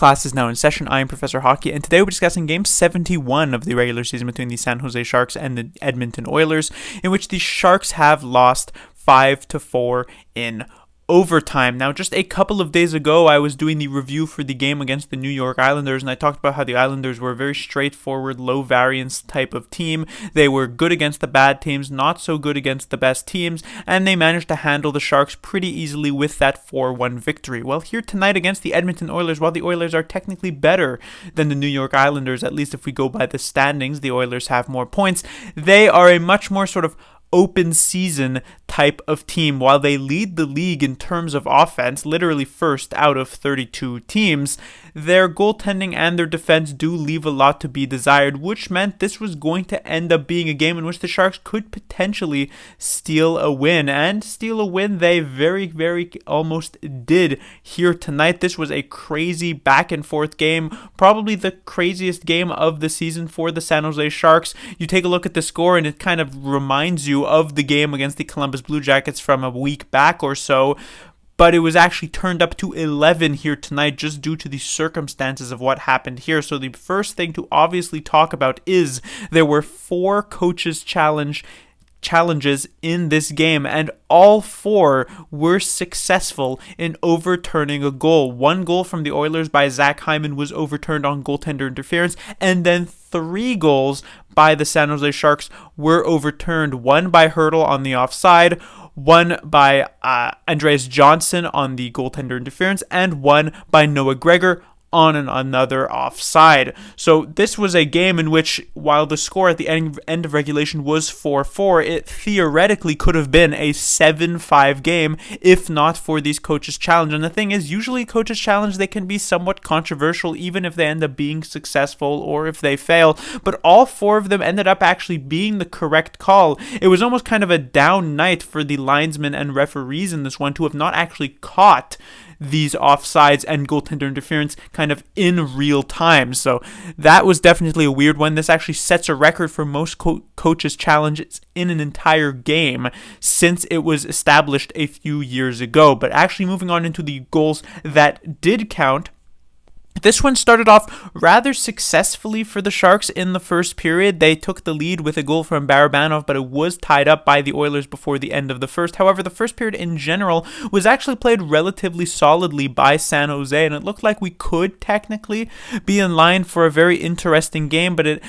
class is now in session. I am Professor Hockey, and today we're discussing Game 71 of the regular season between the San Jose Sharks and the Edmonton Oilers, in which the Sharks have lost 5-4 in overtime. Now, just a couple of days ago, I was doing the review for the game against the New York Islanders, and I talked about how the Islanders were a very straightforward, low variance type of team. They were good against the bad teams, not so good against the best teams, and they managed to handle the Sharks pretty easily with that 4-1 victory. Well, here tonight against the Edmonton Oilers, while the Oilers are technically better than the New York Islanders, at least if we go by the standings, the Oilers have more points. They are a much more sort of open season type of team. While they lead the league in terms of offense, literally first out of 32 teams, their goaltending and their defense do leave a lot to be desired, which meant this was going to end up being a game in which the Sharks could potentially steal a win, and steal a win they very almost did here tonight. This was a crazy back and forth game, probably the craziest game of the season for the San Jose Sharks. You take a look at the score and it kind of reminds you of the game against the Columbus Blue Jackets from a week back or so, but it was actually turned up to 11 here tonight just due to the circumstances of what happened here. So the first thing to obviously talk about is there were 4 coaches' challenges in this game, and all 4 were successful in overturning a goal. One goal from the Oilers by Zach Hyman was overturned on goaltender interference, and then 3 goals by the San Jose Sharks were overturned. One by Hurdle on the offside, one by Andreas Johnson on the goaltender interference, and one by Noah Gregor on another offside. So this was a game in which, while the score at the end of regulation was 4-4, it theoretically could have been a 7-5 game if not for these coaches' challenge. And the thing is, usually coaches' challenge, they can be somewhat controversial even if they end up being successful or if they fail, but all 4 of them ended up actually being the correct call. It was almost kind of a down night for the linesmen and referees in this one to have not actually caught these offsides and goaltender interference kind of in real time. So that was definitely a weird one. This actually sets a record for most coaches' challenges in an entire game since it was established a few years ago. But actually moving on into the goals that did count, this one started off rather successfully for the Sharks in the first period. They took the lead with a goal from Barabanov, but it was tied up by the Oilers before the end of the first. However, the first period in general was actually played relatively solidly by San Jose, and it looked like we could technically be in line for a very interesting game, but it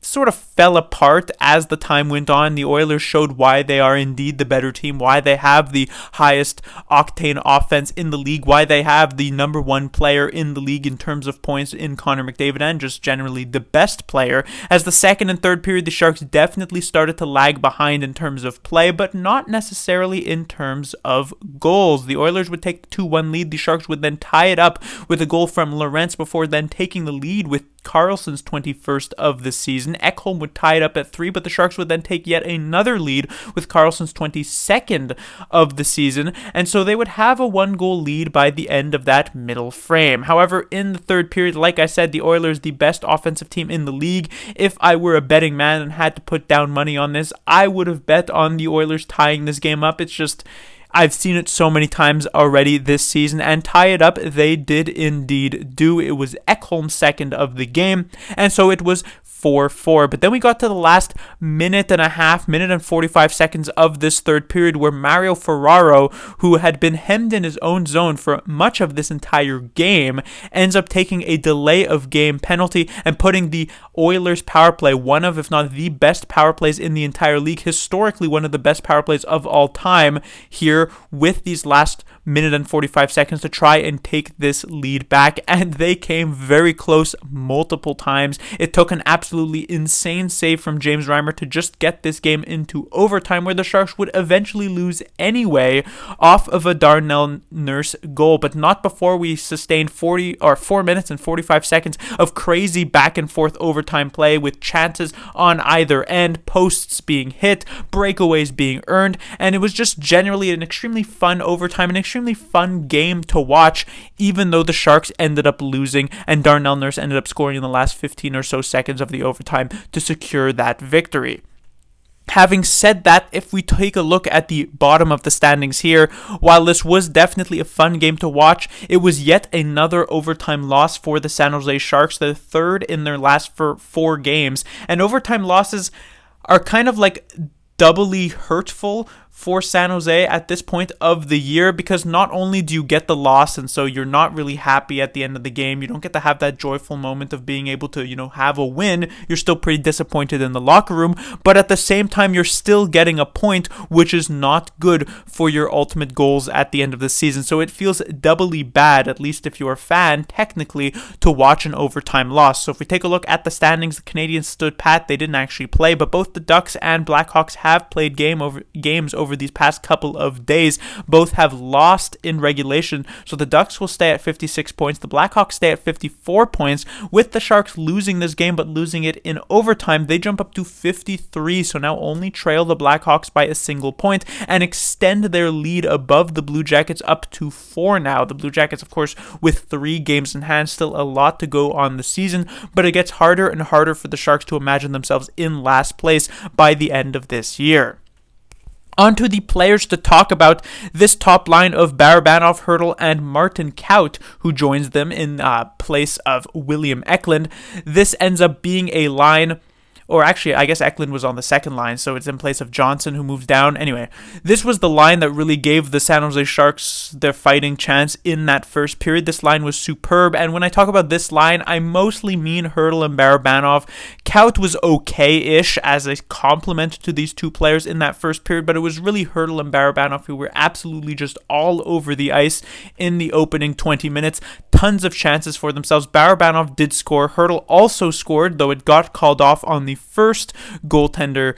sort of fell apart as the time went on. The Oilers showed why they are indeed the better team, why they have the highest octane offense in the league, why they have the number 1 player in the league in terms of points in Connor McDavid, and just generally the best player. As the second and third period, the Sharks definitely started to lag behind in terms of play, but not necessarily in terms of goals. The Oilers would take the 2-1 lead. The Sharks would then tie it up with a goal from Lorentz before then taking the lead with Karlsson's 21st of the season. Ekholm would tie it up at 3, but the Sharks would then take yet another lead with Karlsson's 22nd of the season, and so they would have a 1-goal lead by the end of that middle frame. However, in the third period, like I said, the Oilers, the best offensive team in the league. If I were a betting man and had to put down money on this, I would have bet on the Oilers tying this game up. It's just, I've seen it so many times already this season, and tie it up they did indeed do. It was Ekholm's second of the game, and so it was 4-4. But then we got to the last minute and 45 seconds of this third period, where Mario Ferraro, who had been hemmed in his own zone for much of this entire game, ends up taking a delay of game penalty and putting the Oilers power play, one of, if not the best power plays in the entire league, historically one of the best power plays of all time, here with these last minute and 45 seconds to try and take this lead back, and they came very close multiple times. It took an absolutely insane save from James Reimer to just get this game into overtime, where the Sharks would eventually lose anyway off of a Darnell Nurse goal, but not before we sustained 4 minutes and 45 seconds of crazy back and forth overtime play with chances on either end, posts being hit, breakaways being earned, and it was just generally an extremely fun overtime, an extremely fun game to watch, even though the Sharks ended up losing and Darnell Nurse ended up scoring in the last 15 or so seconds of the overtime to secure that victory. Having said that, if we take a look at the bottom of the standings here, while this was definitely a fun game to watch, it was yet another overtime loss for the San Jose Sharks, the third in their last 4 games. And overtime losses are kind of like doubly hurtful for San Jose at this point of the year, because not only do you get the loss and so you're not really happy at the end of the game, you don't get to have that joyful moment of being able to, have a win, you're still pretty disappointed in the locker room, but at the same time you're still getting a point, which is not good for your ultimate goals at the end of the season. So it feels doubly bad, at least if you're a fan, technically, to watch an overtime loss. So if we take a look at the standings, the Canadiens stood pat. They didn't actually play, but both the Ducks and Blackhawks have played games over these past couple of days. Both have lost in regulation, so the Ducks will stay at 56 points, the Blackhawks stay at 54 points. With the Sharks losing this game but losing it in overtime, they jump up to 53, so now only trail the Blackhawks by a single point and extend their lead above the Blue Jackets up to 4 now. The Blue Jackets, of course, with 3 games in hand, still a lot to go on the season, but it gets harder and harder for the Sharks to imagine themselves in last place by the end of this year. On to the players to talk about this top line of Barabanov, Hertl, and Martin Kaut, who joins them in place of William Eklund. This ends up being a line, or actually, I guess Eklund was on the second line, so it's in place of Johnson, who moves down. Anyway, this was the line that really gave the San Jose Sharks their fighting chance in that first period. This line was superb, and when I talk about this line, I mostly mean Hertl and Barabanov. Kaut was okay-ish as a complement to these two players in that first period, but it was really Hertl and Barabanov who were absolutely just all over the ice in the opening 20 minutes. Tons of chances for themselves. Barabanov did score. Hertl also scored, though it got called off on the first goaltender,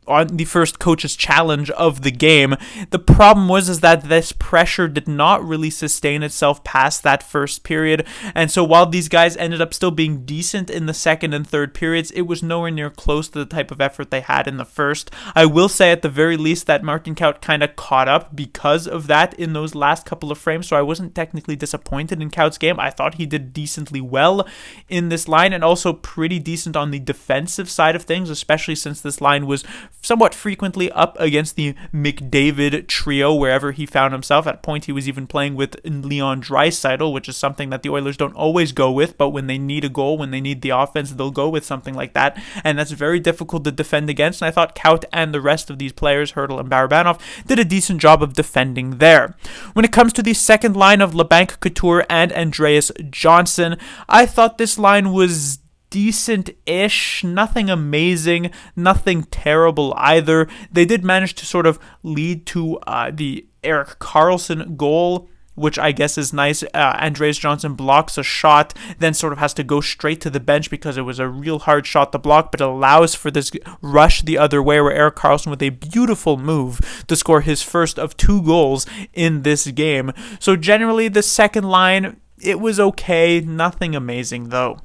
on the first coach's challenge of the game. The problem was that this pressure did not really sustain itself past that first period, and so while these guys ended up still being decent in the second and third periods, it was nowhere near close to the type of effort they had in the first. I will say at the very least that Martin Kaut kind of caught up because of that in those last couple of frames, so I wasn't technically disappointed in Kaut's game. I thought he did decently well in this line, and also pretty decent on the defensive side of things, especially since this line was somewhat frequently up against the McDavid trio wherever he found himself. At a point, he was even playing with Leon Draisaitl, which is something that the Oilers don't always go with, but when they need a goal, when they need the offense, they'll go with something like that, and that's very difficult to defend against, and I thought Kaut and the rest of these players, Hertl and Barabanov, did a decent job of defending there. When it comes to the second line of Labanc, Couture, and Andreas Johnson, I thought this line was decent-ish, nothing amazing, nothing terrible either. They did manage to sort of lead to the Erik Karlsson goal, which I guess is nice. Andreas Johnson blocks a shot, then sort of has to go straight to the bench because it was a real hard shot to block, but it allows for this rush the other way where Erik Karlsson with a beautiful move to score his first of 2 goals in this game. So generally the second line, it was okay, nothing amazing though.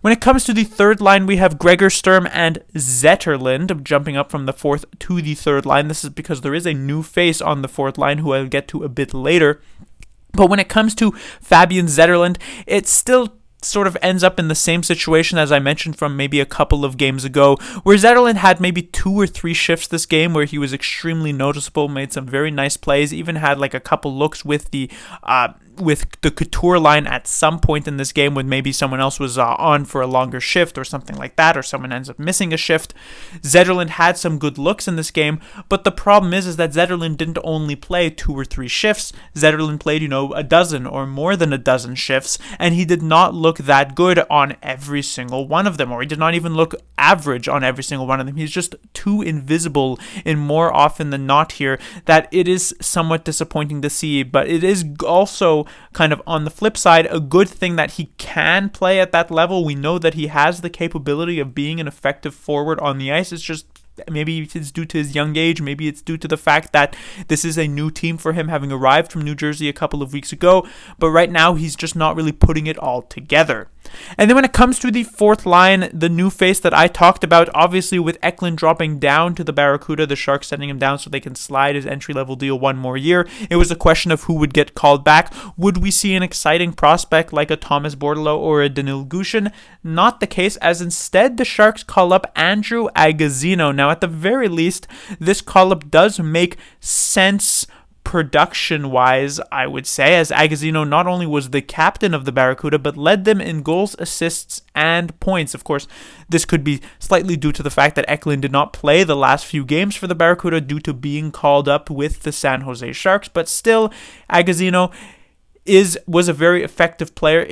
When it comes to the third line, we have Gregor Sturm and Zetterlund jumping up from the fourth to the third line. This is because there is a new face on the fourth line who I'll get to a bit later. But when it comes to Fabian Zetterlund, it still sort of ends up in the same situation as I mentioned from maybe a couple of games ago, where Zetterlund had maybe 2 or 3 shifts this game where he was extremely noticeable, made some very nice plays, even had like a couple looks with the Couture line at some point in this game when maybe someone else was on for a longer shift or something like that, or someone ends up missing a shift. Zetterlund had some good looks in this game, but the problem is that Zetterlund didn't only play 2 or 3 shifts. Zetterlund played, a dozen or more than a dozen shifts, and he did not look that good on every single one of them, or he did not even look average on every single one of them. He's just too invisible in more often than not here that it is somewhat disappointing to see, but it is also kind of on the flip side a good thing that he can play at that level. We know that he has the capability of being an effective forward on the ice. It's just maybe it's due to his young age, maybe it's due to the fact that this is a new team for him, having arrived from New Jersey a couple of weeks ago, but right now he's just not really putting it all together. And then when it comes to the fourth line, the new face that I talked about, obviously with Eklund dropping down to the Barracuda, the Sharks sending him down so they can slide his entry-level deal one more year, it was a question of who would get called back. Would we see an exciting prospect like a Thomas Bordeleau or a Danil Gushin? Not the case, as instead the Sharks call up Andrew Agozzino. Now, at the very least, this call-up does make sense production-wise, I would say, as Agozzino not only was the captain of the Barracuda, but led them in goals, assists, and points. Of course, this could be slightly due to the fact that Eklund did not play the last few games for the Barracuda due to being called up with the San Jose Sharks, but still, Agozzino was a very effective player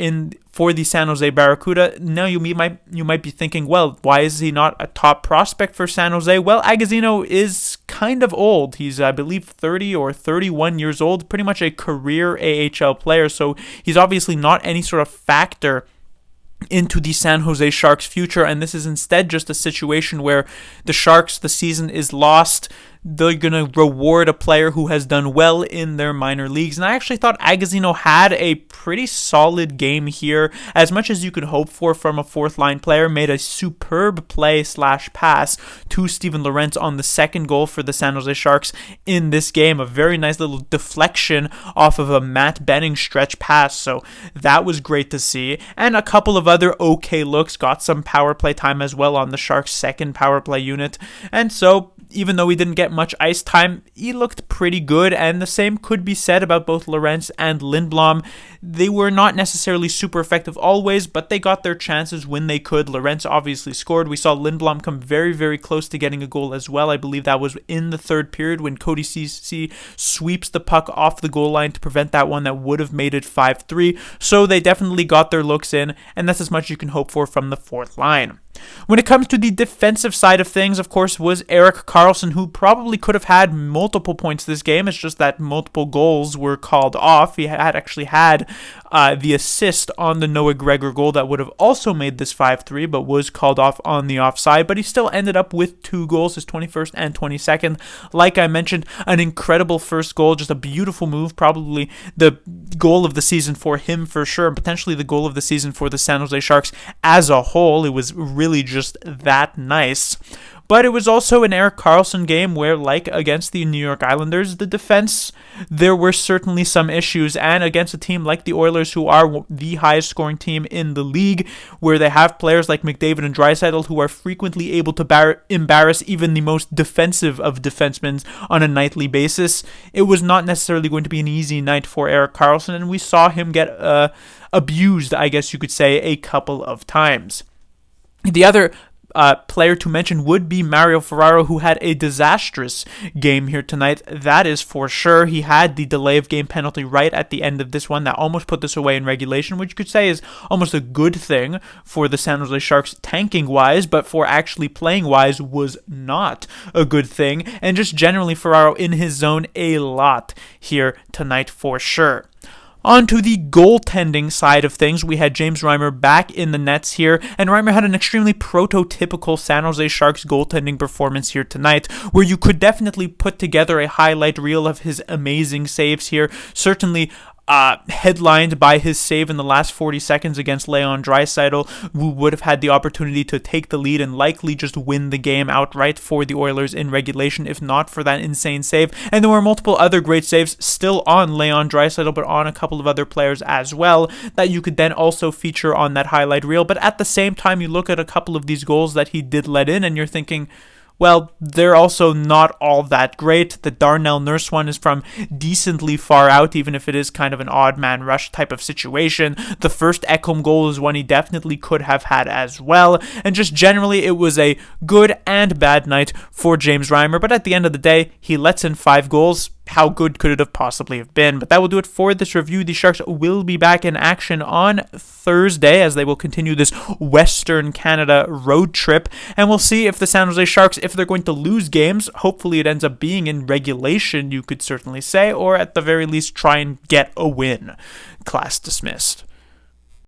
for the San Jose Barracuda. Now you might be thinking, well, why is he not a top prospect for San Jose? Well, Agozzino is kind of old. He's, I believe, 30 or 31 years old, pretty much a career AHL player, so he's obviously not any sort of factor into the San Jose Sharks' future, and this is instead just a situation where the Sharks, the season is lost. They're going to reward a player who has done well in their minor leagues. And I actually thought Agozzino had a pretty solid game here, as much as you could hope for from a fourth-line player. Made a superb play/pass to Steven Lorentz on the second goal for the San Jose Sharks in this game. A very nice little deflection off of a Matt Benning stretch pass, so that was great to see. And a couple of other okay looks, got some power play time as well on the Sharks' second power play unit. And so, even though he didn't get much ice time, he looked pretty good, and the same could be said about both Lorentz and Lindblom. They were not necessarily super effective always, but they got their chances when they could. Lorentz obviously scored. We saw Lindblom come very, very close to getting a goal as well. I believe that was in the third period when Cody Ceci sweeps the puck off the goal line to prevent that one that would have made it 5-3. So they definitely got their looks in, and that's as much as you can hope for from the fourth line. When it comes to the defensive side of things, of course, was Erik Karlsson, who probably could have had multiple points this game. It's just that multiple goals were called off. He had actually had the assist on the Noah Gregor goal that would have also made this 5-3, but was called off on the offside. But he still ended up with 2 goals, his 21st and 22nd. Like I mentioned, an incredible first goal, just a beautiful move, probably the goal of the season for him for sure, and potentially the goal of the season for the San Jose Sharks as a whole. It was really just that nice. But it was also an Erik Karlsson game where, like against the New York Islanders, the defense, there were certainly some issues. And against a team like the Oilers, who are the highest scoring team in the league, where they have players like McDavid and Draisaitl who are frequently able to embarrass even the most defensive of defensemen on a nightly basis, it was not necessarily going to be an easy night for Erik Karlsson. And we saw him get abused, I guess you could say, a couple of times. The other player to mention would be Mario Ferraro, who had a disastrous game here tonight. That is for sure. He had the delay of game penalty right at the end of this one that almost put this away in regulation, which you could say is almost a good thing for the San Jose Sharks tanking-wise, but for actually playing-wise was not a good thing. And just generally, Ferraro in his zone a lot here tonight for sure. On to the goaltending side of things, we had James Reimer back in the nets here, and Reimer had an extremely prototypical San Jose Sharks goaltending performance here tonight, where you could definitely put together a highlight reel of his amazing saves here. Certainly headlined by his save in the last 40 seconds against Leon Draisaitl, who would have had the opportunity to take the lead and likely just win the game outright for the Oilers in regulation, if not for that insane save. And there were multiple other great saves still on Leon Draisaitl, but on a couple of other players as well, that you could then also feature on that highlight reel. But at the same time, you look at a couple of these goals that he did let in, and you're thinking, well, they're also not all that great. The Darnell Nurse one is from decently far out, even if it is kind of an odd man rush type of situation. The first Ekholm goal is one he definitely could have had as well. And just generally, it was a good and bad night for James Reimer. But at the end of the day, he lets in 5 goals. How good could it have possibly have been? But that will do it for this review. The Sharks will be back in action on Thursday as they will continue this Western Canada road trip. And we'll see if the San Jose Sharks, if they're going to lose games, hopefully it ends up being in regulation, you could certainly say, or at the very least try and get a win. Class dismissed.